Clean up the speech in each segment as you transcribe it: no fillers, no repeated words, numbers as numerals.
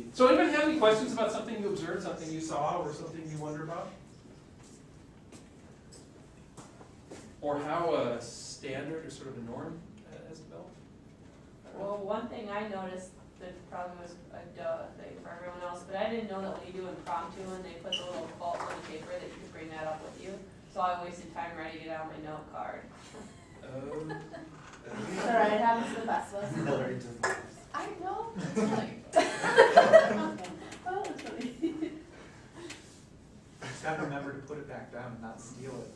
be. So anybody have any questions about something you observed, something you saw, or something you wonder about? Or how a standard or sort of a norm has developed? Well, one thing I noticed that probably was a duh thing for everyone else, but I didn't know that when you do impromptu and they put the little fault on the paper that you could bring that up with you. So I wasted time writing it on my note card. It's alright, it happens to the best of us. Hillary doesn't. I know, it's funny. Oh, it's funny. Just gotta remember to put it back down and not steal it.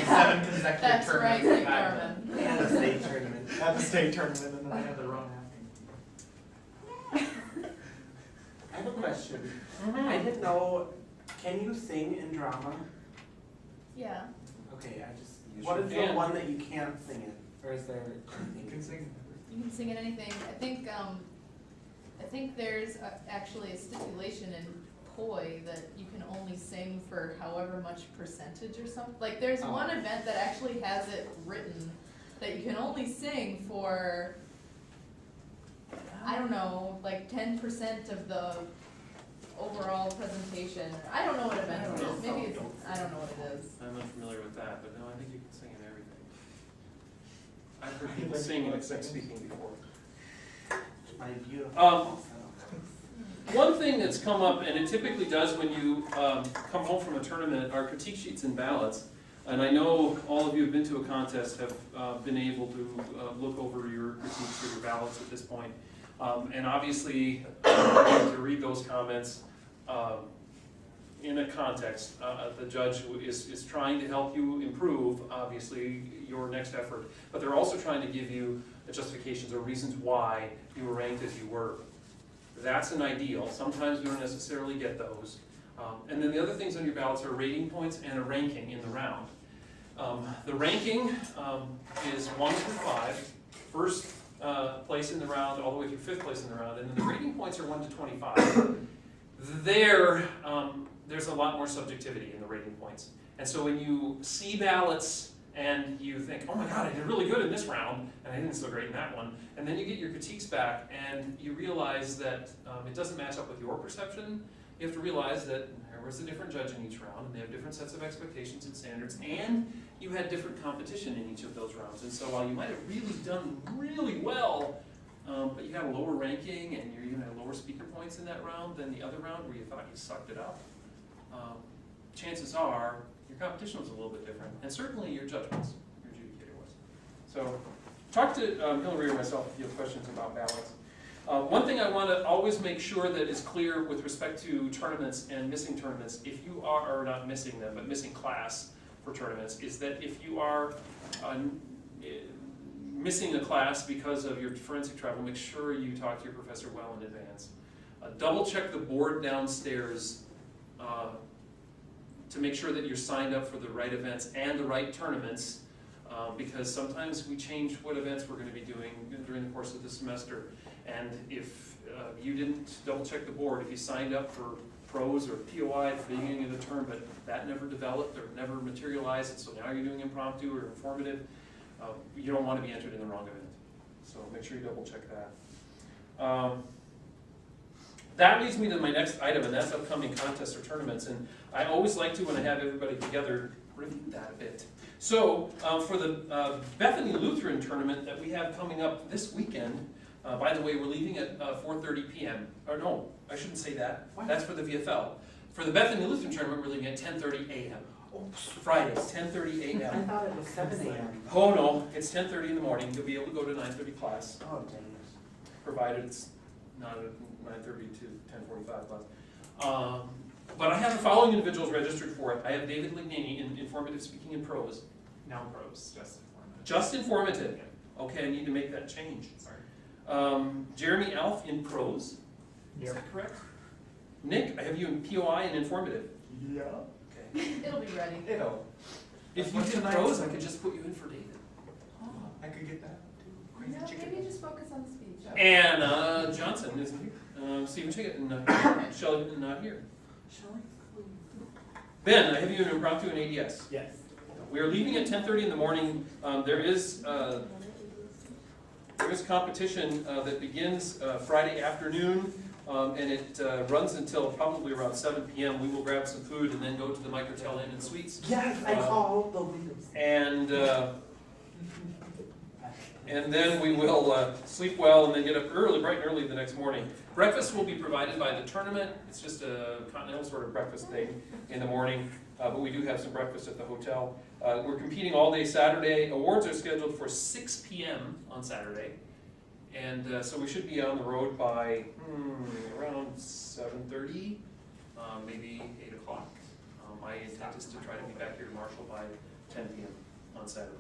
7 consecutive That's right, tournaments. Nick Garvin. And a state tournament. At the state tournament, and then I had the wrong half. I have a question. I didn't know, can you sing in drama? Yeah. Okay, I just, Yes, what you is the can. one that you can't sing in? Or is there You anything? can sing. You can sing in anything. I think there's actually a stipulation in POI that you can only sing for however much percentage or something. Like, there's Oh. one event that actually has it written that you can only sing for, I don't know, like 10% of the overall presentation. I don't know what event it is. Maybe it's, I don't know what it is. I'm not familiar with that, but no, I think you can sing in everything. I've heard people sing and except speaking before. My beautiful. Um, One thing that's come up, and it typically does when you come home from a tournament, are critique sheets and ballots. And I know all of you have been to a contest, have been able to look over your critiques or your ballots at this point. And obviously, to read those comments in a context. The judge is trying to help you improve, obviously, your next effort. But they're also trying to give you justifications or reasons why you were ranked as you were. That's an ideal. Sometimes we don't necessarily get those. And then the other things on your ballots are rating points and a ranking in the round. The ranking is 1 through 5, first place in the round all the way through 5th place in the round, and then the rating points are 1 to 25. There's a lot more subjectivity in the rating points. And so when you see ballots and you think, oh my God, I did really good in this round, and I didn't so great in that one, and then you get your critiques back and you realize that it doesn't match up with your perception, you have to realize that there was a different judge in each round, and they have different sets of expectations and standards, and you had different competition in each of those rounds. And so while you might have really done really well, but you got a lower ranking and you had lower speaker points in that round than the other round where you thought you sucked it up, chances are your competition was a little bit different, and certainly your judgments, your adjudicator was. So talk to Hillary or myself if you have questions about ballots. One thing I want to always make sure that is clear with respect to tournaments and missing tournaments, if you are, or not missing them, but missing class for tournaments, is that if you are missing a class because of your forensic travel, make sure you talk to your professor well in advance. Double check the board downstairs to make sure that you're signed up for the right events and the right tournaments, because sometimes we change what events we're going to be doing during the course of the semester. And if you didn't double check the board, if you signed up for pros or POI at the beginning of the term, but that never developed or never materialized, and so now you're doing impromptu or informative, you don't want to be entered in the wrong event. So make sure you double check that. That leads me to my next item, and that's upcoming contests or tournaments. And I always like to, when I have everybody together, review that a bit. So for the Bethany Lutheran tournament that we have coming up this weekend, by the way, we're leaving at 4:30 p.m. Or no, I shouldn't say that. What? That's for the VFL. For the Bethany Lutheran tournament, we're leaving at 10:30 a.m. Friday, 10:30 I a.m. thought it was 7 a.m. Oh no, it's 10:30 in the morning. You'll be able to go to 9:30 class, Oh, dang it. provided it's not a 9:30 to 10:45 class. But I have the following individuals registered for it. I have David Lignani in informative speaking and prose. No pros, just informative. Just informative. Okay, I need to make that change. Sorry. Jeremy Alf in prose. Is that correct? Nick, I have you in POI and informative. Yeah. Okay. It'll be ready. It'll. If you What's did tonight's prose, I one? could just put you in for David. I could get that too. No, Crazy chicken. maybe just focus on the speech. Anna Johnson isn't here. Stephen Chicken not here. Shelley not here. Ben, I have you in impromptu and ADS. Yes. We are leaving at 10:30 in the morning. There is competition that begins Friday afternoon And it runs until probably around 7 p.m. We will grab some food and then go to the Microtel Inn and Suites. Yes, I called the windows. And then we will sleep well and then get up early, bright and early the next morning. Breakfast will be provided by the tournament. It's just a continental sort of breakfast thing in the morning, but we do have some breakfast at the hotel. We're competing all day Saturday. Awards are scheduled for 6 p.m. on Saturday. And so we should be on the road by around 7:30, maybe 8 o'clock. My intent is to try to be back here to Marshall by 10 p.m. on Saturday.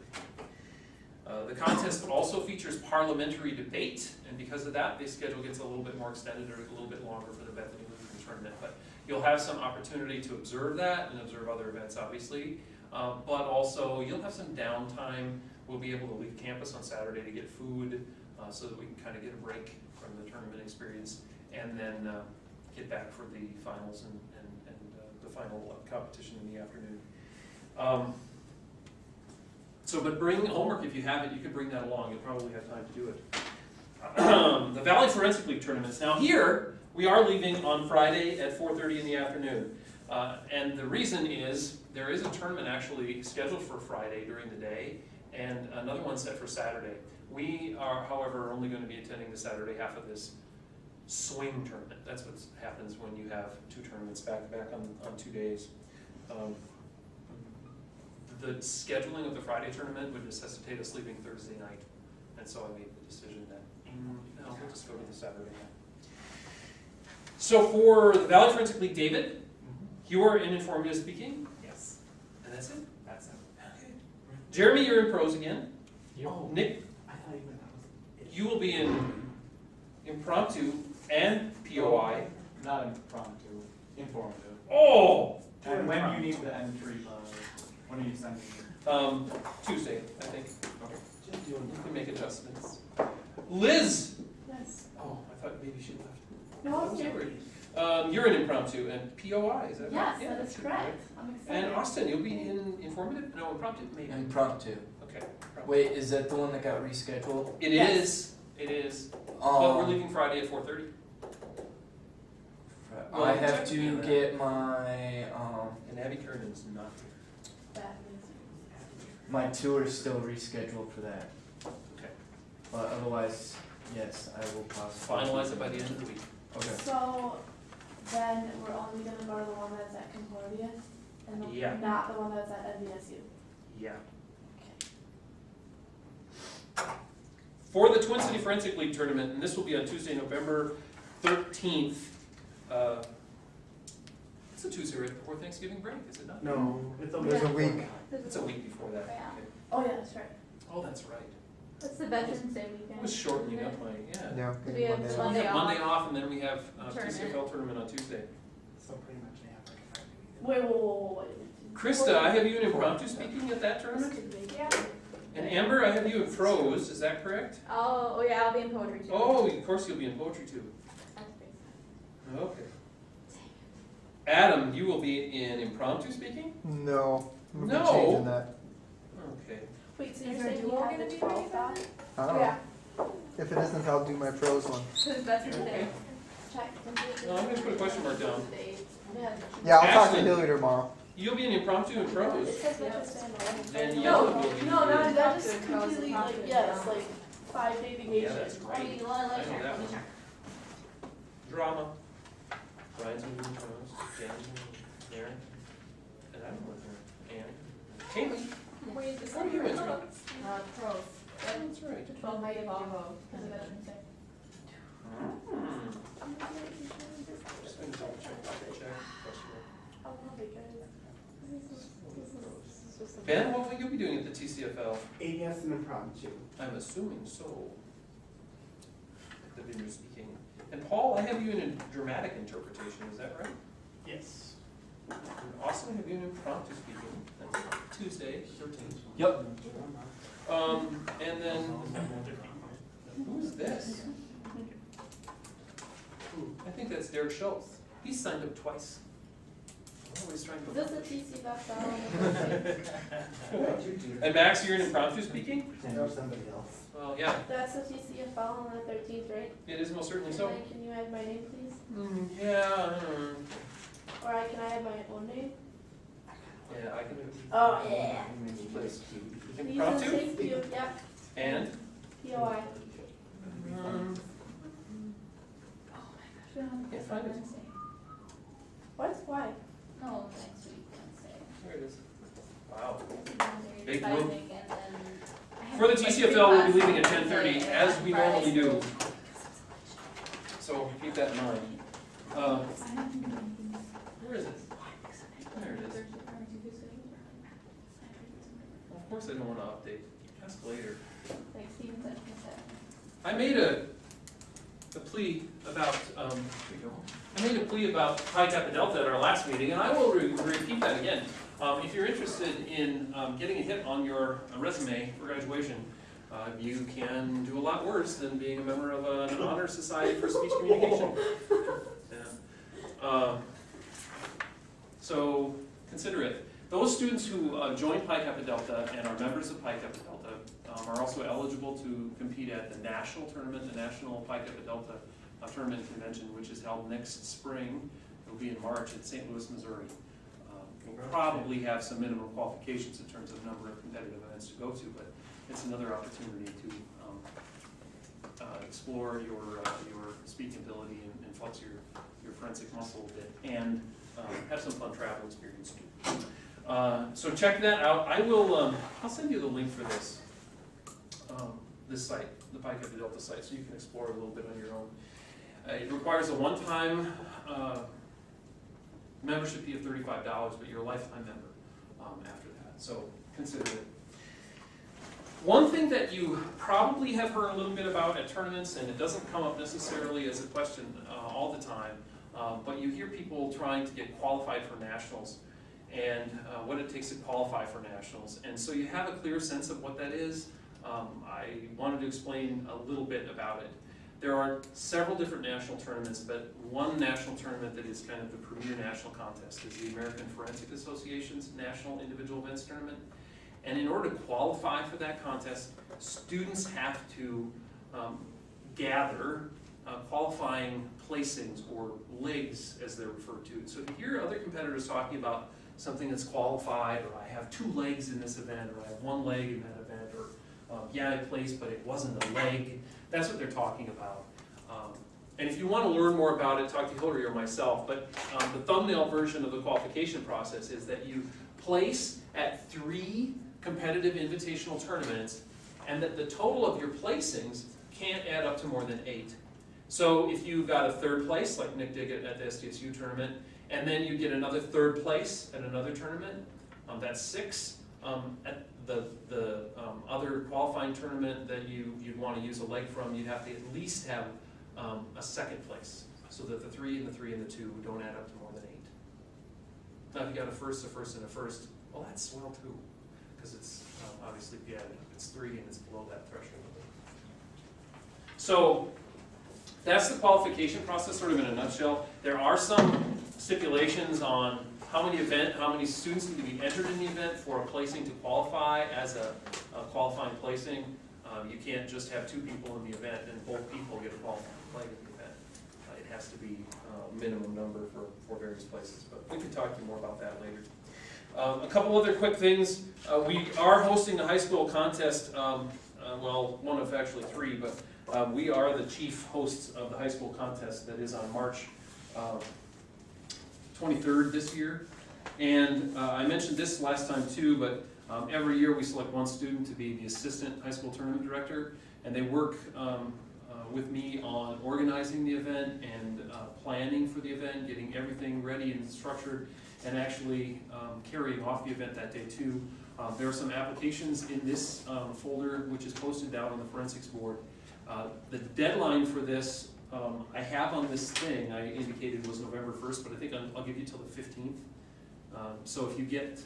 The contest also features parliamentary debate, and because of that, the schedule gets a little bit more extended or a little bit longer for the Bethany Lutheran tournament. But you'll have some opportunity to observe that and observe other events, obviously. But also, you'll have some downtime. We'll be able to leave campus on Saturday to get food so that we can kind of get a break from the tournament experience, and then get back for the finals and the final competition in the afternoon. But bring homework if you have it. You can bring that along. You'll probably have time to do it. The Valley Forensic League tournaments. Now here, we are leaving on Friday at 4:30 in the afternoon. And the reason is, there is a tournament actually scheduled for Friday during the day, and another one set for Saturday. We are, however, only going to be attending the Saturday half of this swing tournament. That's what happens when you have two tournaments back to back on 2 days. The scheduling of the Friday tournament would necessitate us leaving Thursday night, and so I made the decision that no, we'll just go to the Saturday night. So for the Valley Forensic League, David, you are in Informative Speaking, Yes, and that's it. that's it. Okay. Jeremy, you're in prose again. Oh, Nick, I thought you meant that was it. you will be in impromptu and POI. Not impromptu, informative. Oh! And when do you need the entry, when are you sending it? Tuesday, I think. Okay. Just doing You can make adjustments. Liz! Yes. Oh, I thought maybe she left. No, I I'm was here. worried. You're in impromptu and POI, is that right? Yes, Yeah, that is should be right. correct. I'm excited. And Austin, you'll be in informative? No, impromptu, maybe. Impromptu. Okay. impromptu. Wait, is that the one that got rescheduled? It Yes. is. It is. But we're Um, leaving Friday at 4:30. Well, I have check me on to that. get my And Abby Kernan is not here. Bad news. my tour is still rescheduled for that. Okay. But otherwise, yes, I will possibly. Finalize it by the end of the week. Okay. So then we're only gonna go to the one that's at Concordia and Yeah. not the one that's at NVSU. Yeah. For the Twin City Forensic League tournament, and this will be on Tuesday, November 13th. It's a Tuesday right before Thanksgiving break, is it not? No, it's a There's a week. It's a week before that. Yeah. Okay. Oh yeah, that's right. Oh, that's right. What's the Veterans Day I weekend? was shortening up my, yeah. Yeah. Do we have Monday. the So we Monday have off? Monday off, and then we have Tournament. TCFL tournament on Tuesday. So pretty much they have like a 5 day weekend. Wait. Krista, I have you in impromptu speaking at that This tournament? could be. Yeah. And Amber, I have you in prose, is that correct? Oh yeah, I'll be in poetry too. Oh, of course you'll be in poetry too. That's big. Okay. Adam, you will be in impromptu speaking? No, I'm gonna be No. changing that. Okay. Wait, so Is you're there a saying you duo have gonna the be 12th ready off? I don't Yeah. know. If it isn't, I'll do my prose one. Cause Veterans Okay. Day. Check. No, I'm gonna put a question mark down. Yeah. Yeah, I'll talk to Ashley. Hilly tomorrow. You'll be in impromptu and It prose? says Veterans Day on the left. And you No, will be. no, that Talk just to Carlos completely and like, talk to yes, Carlos. like 5-day vacation. that's great. Oh, you want I know that one. Drama. Brian's moving in prose, Jan's moving Aaron, and I'm with her, Ann. Kaylee, Wait, this what are you entering? pros. That's right. The 12th night of Volvo, because of Veterans Day. Just gonna double check, question mark. Oh, no, because this is just a. Ben, what will you be doing at the TCFL? ABS and impromptu. I'm assuming so. The video speaking. And Paul, I have you in a dramatic interpretation, is that right? Yes. And Austin, I have you in impromptu speaking. That's Tuesday, 13th. Yep. And then, who's this? I think that's Derek Schultz. He's signed up twice. Somebody's trying to. Is this a TC Bethel? And Max, you're in impromptu speaking? Or somebody else. Well, yeah, That's the TCFL on the 13th, right? it is most certainly so. Can you add my name, please? Yeah, Or can I add my own name? yeah, I can. Oh, yeah. Please. Impromptu? Thank you, yep, And? POI. Yeah, find it. What? Why? No, next week, Wednesday. There it is. Wow. Big Big room. room. For For the TCFL, we'll be leaving at 10:30, as we normally do. So keep that in mind. Where is it? There it is. Well, of course I don't want to update. Ask later. Like Steven said, I made a plea about, here we go. I made a plea about Pi Kappa Delta at our last meeting, and I will repeat that again. If you're interested in getting a hit on your resume for graduation, you can do a lot worse than being a member of an honor society for speech communication. Yeah. So consider it. Those students who join Pi Kappa Delta and are members of Pi Kappa Delta are also eligible to compete at the national tournament, the National Pi Kappa Delta Tournament Convention, which is held next spring. It'll be in March at St. Louis, Missouri. We'll probably have some minimum qualifications in terms of number of competitive events to go to, but it's another opportunity to explore your speaking ability and flex your forensic muscle a bit, and have some fun travel experience too. So check that out. I will. I'll send you the link for this. This site, the Pi Kappa Delta site, so you can explore a little bit on your own. It requires a one-time membership fee of $35, but you're a lifetime member after that. So consider it. One thing that you probably have heard a little bit about at tournaments, and it doesn't come up necessarily as a question all the time, but you hear people trying to get qualified for nationals and what it takes to qualify for nationals. And so you have a clear sense of what that is. I wanted to explain a little bit about it. There are several different national tournaments, but one national tournament that is kind of the premier national contest is the American Forensic Association's National Individual Events Tournament. And in order to qualify for that contest, students have to gather qualifying placings, or legs as they're referred to. So if you hear other competitors talking about something that's qualified, or I have 2 legs in this event, or I have 1 leg in that event, or yeah, I placed, but it wasn't a leg, that's what they're talking about. And if you want to learn more about it, talk to Hillary or myself, but the thumbnail version of the qualification process is that you place at 3 competitive invitational tournaments, and that the total of your placings can't add up to more than 8. So if you got a 3rd place, like Nick did at the SDSU tournament, and then you get another 3rd place at another tournament, that's 6. At the other qualifying tournament that you'd want to use a leg from, you'd have to at least have a 2nd place, so that the 3 and the 3 and the 2 don't add up to more than 8. Now if you got a 1st, a 1st, and a 1st, well, that's swell too, because it's obviously, if you add it up, it's 3 and it's below that threshold. So that's the qualification process, sort of in a nutshell. There are some stipulations on how many students need to be entered in the event for a placing to qualify as a qualifying placing. You can't just have 2 people in the event and both people get a qualifying leg in the event. It has to be a minimum number for various places, but we can talk to you more about that later. A couple other quick things. We are hosting the high school contest, well, one of actually 3, but we are the chief hosts of the high school contest that is on March 23rd this year. And I mentioned this last time too, but every year we select 1 student to be the assistant high school tournament director, and they work with me on organizing the event and planning for the event, getting everything ready and structured, and actually carrying off the event that day too. There are some applications in this folder, which is posted down on the forensics board. The deadline for this, I have on this thing, I indicated was November 1st, but I think I'll give you till the 15th. So if you get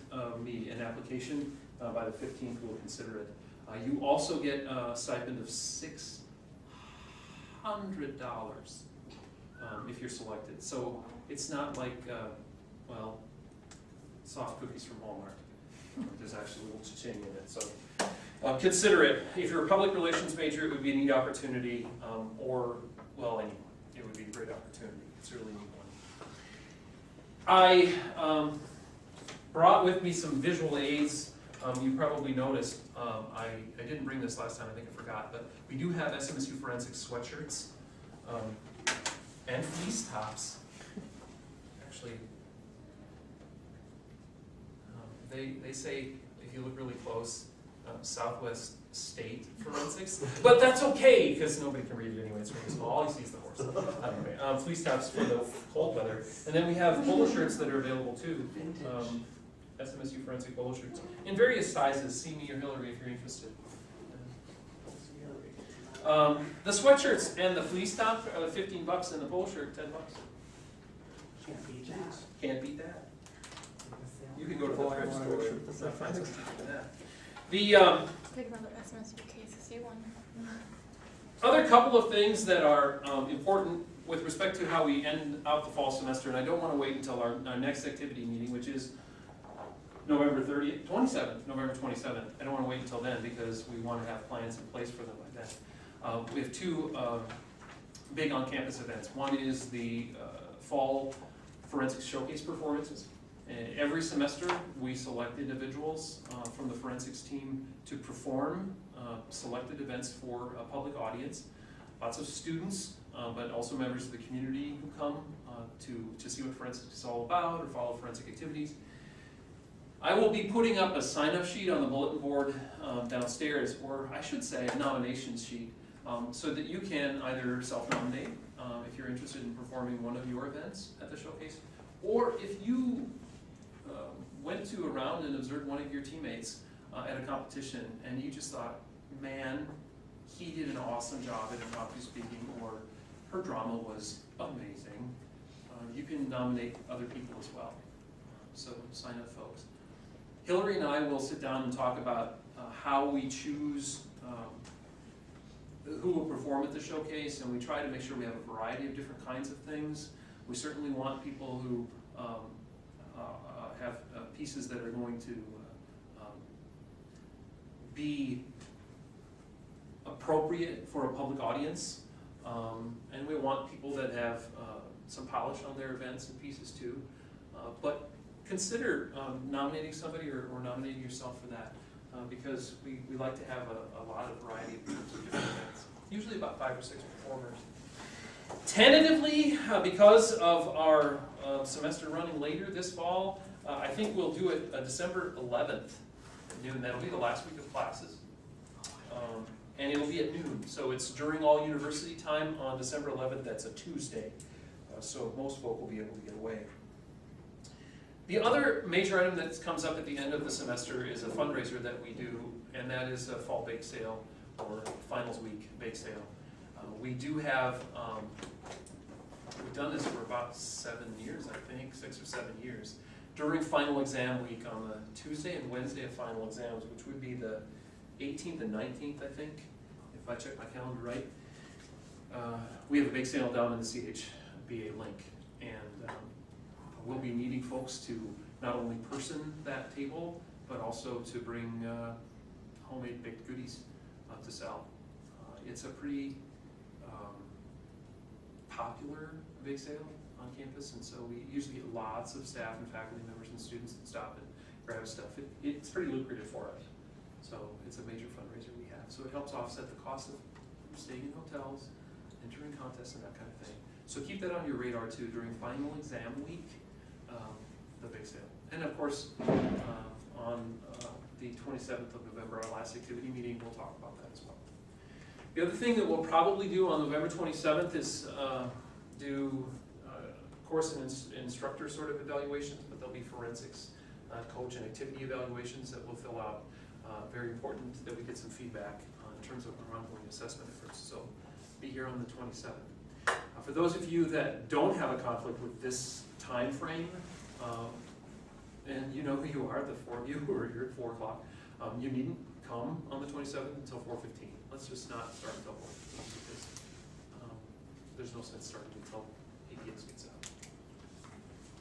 me an application by the 15th, we'll consider it. You also get a stipend of $600 if you're selected. So it's not like, well, soft cookies from Walmart. There's actually a little cha-ching in it, so consider it. If you're a public relations major, it would be a neat opportunity, or, well, anyone. It would be a great opportunity. It's a really neat one. I brought with me some visual aids. You probably noticed, I didn't bring this last time, I think I forgot, but we do have SMSU Forensics sweatshirts and fleece tops. Actually, they say, if you look really close, Southwest State Forensics, but that's okay, because nobody can read it anyway, it's really small, all you see is the horse. Anyway, fleece tops for the cold weather, and then we have polo shirts that are available too. SMSU Forensic polo shirts, in various sizes, see me or Hillary if you're interested. The sweatshirts and the fleece top are $15, and the polo shirt, $10. Can't beat that. Can't beat that. You can go to the Boy, I thrift wanna store go and shoot the find Southwest. something for that. Pick another SMSU KCC one. Other couple of things that are important with respect to how we end out the fall semester, and I don't want to wait until our next activity meeting, which is November 27th. I don't want to wait until then because we want to have plans in place for them by then. We have two big on-campus events. One is the fall forensics showcase performances. Every semester, we select individuals from the forensics team to perform selected events for a public audience. Lots of students, but also members of the community who come to see what forensics is all about or follow forensic activities. I will be putting up a sign-up sheet on the bulletin board downstairs, or I should say a nominations sheet, so that you can either self-nominate if you're interested in performing one of your events at the showcase, or if you went to a round and observed one of your teammates at a competition and you just thought, man, he did an awesome job at impromptu speaking, or her drama was amazing, you can nominate other people as well. So sign up, folks. Hillary and I will sit down and talk about how we choose who will perform at the showcase, and we try to make sure we have a variety of different kinds of things. We certainly want people who have pieces that are going to be appropriate for a public audience, and we want people that have some polish on their events and pieces too. But consider nominating somebody or nominating yourself for that, because we like to have a lot of variety of different events, usually about 5 or 6 performers. Tentatively, because of our semester running later this fall, I think we'll do it December 11th at noon. That'll be the last week of classes. And it'll be at noon, so it's during all university time on December 11th. That's a Tuesday, so most folk will be able to get away. The other major item that comes up at the end of the semester is a fundraiser that we do, and that is a fall bake sale or finals week bake sale. We do have, we've done this for about 7 years, I think, 6 or 7 years. During final exam week on the Tuesday and Wednesday of final exams, which would be the 18th and 19th, I think, if I check my calendar right, we have a bake sale down in the CHBA link, and we'll be needing folks to not only person that table, but also to bring homemade baked goodies to sell. It's a pretty popular bake sale on campus, and so we usually get lots of staff and faculty members and students that stop and grab stuff. It's pretty lucrative for us, so it's a major fundraiser we have. So it helps offset the cost of staying in hotels, entering contests, and that kind of thing. So keep that on your radar too during final exam week, the bake sale. And of course, on the 27th of November, our last activity meeting, we'll talk about that as well. The other thing that we'll probably do on November 27th is do course and instructor sort of evaluations, but there'll be forensics coach and activity evaluations that we'll fill out. Very important that we get some feedback in terms of our ongoing assessment efforts. So be here on the 27th. For those of you that don't have a conflict with this time frame, and you know who you are, the 4 of you who are here at 4 o'clock, you needn't come on the 27th until 4:15. Let's just not start until 4:15 because there's no sense starting until APS gets out.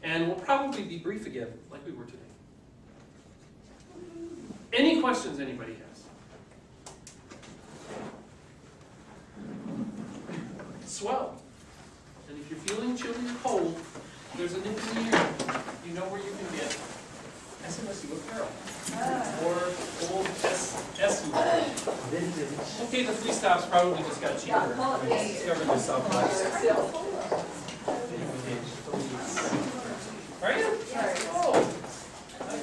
And we'll probably be brief again, like we were today. Any questions anybody has? Swell. And if you're feeling chilly or cold, there's a nip in the ear. You know where you can get SMSU apparel. Or old SU. Okay, the 3 stops probably just got cheaper. We discovered this out west. Are you? Oh.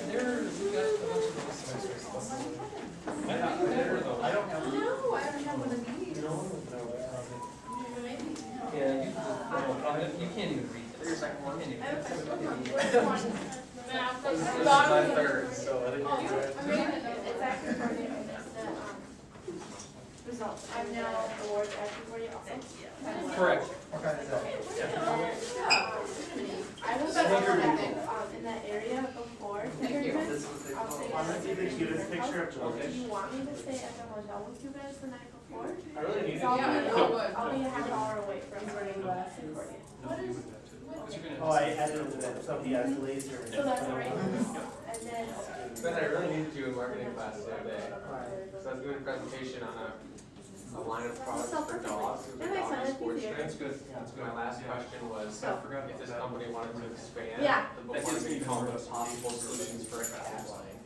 There, we got a bunch of those. Might not be better though. I don't have. No, I don't have one of these. Yeah, you can't even read this. Your second one? Which one? This is my third, so I didn't get to it. It's actually for the results. I'm now award actually for you also. Correct. What kind is that? I was in that area before. Thank you. I'll say Want to see the cutest picture of Do George? you want me to stay at the hotel with you guys the night before? I really need So I'll Yeah, be- I would. I'll be a half hour away from Concordia. Oh, I edited it, so he has laser. So that's all right. And then. Ben, I really needed you in marketing class the other day. So I was doing a presentation on a line of products for dogs. It was a That makes dog sense. sports Easier. That's good, that's good. My last question was, So. if this company wanted to expand, Yeah. the book wanted me to come up with possible solutions for a cat line.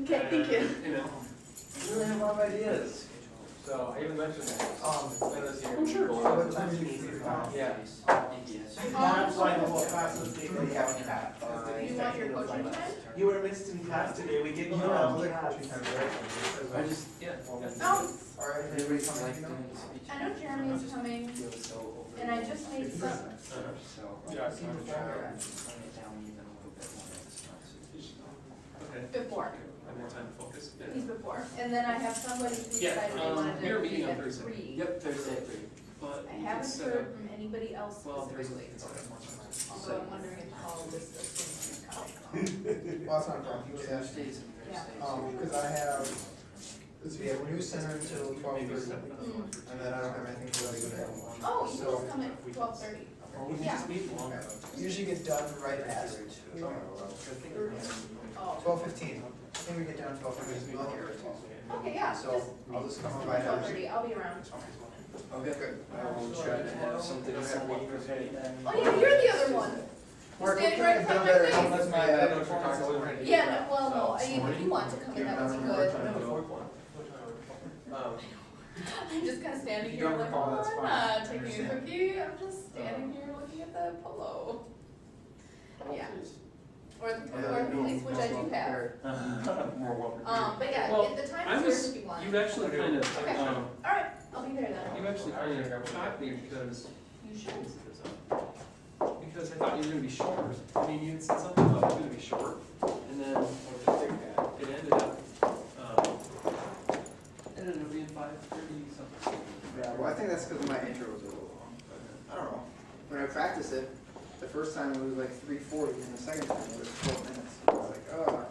Okay, thank you. You know, You really have a lot of ideas. So I even mentioned that. Ben was here. I'm sure. What time do you leave? Yeah. That's why the whole class was taking a cat. You want your coaching time? You were missed in class today, we gave you No, your I'm own like cats. 2 times, right? I just, yeah. Oh, Alright, everybody coming, you know? I know Jeremy's coming, and I just made some. Uh-huh. Yeah, Okay. Before, Have more time to focus. he's before, and then I have somebody who Yeah, decided they wanted we are to meeting meet on at Thursday. 3. Yep, Thursday at 3. But I you can haven't set heard up, from anybody else well, Thursday, specifically, it's already more time. although I'm wondering if Paul this is coming. Well, that's not a problem, he was asking, because I have, we have a new center until 12:30, and then I don't have anything for the other day. Oh, you can just come at 12:30. Or we can Yeah. just meet long. Okay. Usually get done right at Oh, 12:15. I think we get done 12:30, we'll hear it. okay, yeah, So just I'll just come on by now. 12:30, I'll be around. Okay, good. I will try to have something somewhat prepared. Oh yeah, you're the other one. Mark, what Standing can I right in feel front of my better? face. That's my, I didn't know what you're talking about. Yeah, no, well, no, I mean, if you want to come in, that would be good. I'm just kind of standing If you here don't like, recall, oh, that's I'm fine. not taking a cookie, I'm just standing here looking at the polo. Yeah. Or the police, which I do have. More well But yeah, Well, if the time I is was, yours if you want. you've actually kind of, Okay. Alright, I'll be there then. you actually kind of shocked me because You should. because I thought you were gonna be short. I mean, you had said something about it was gonna be short, and then it ended up being 5:30 something. Yeah, well, I think that's because my intro was a little long, but I don't know. When I practiced it, the first time it was like 3:40, and the second time it was 12 minutes. I was like, oh,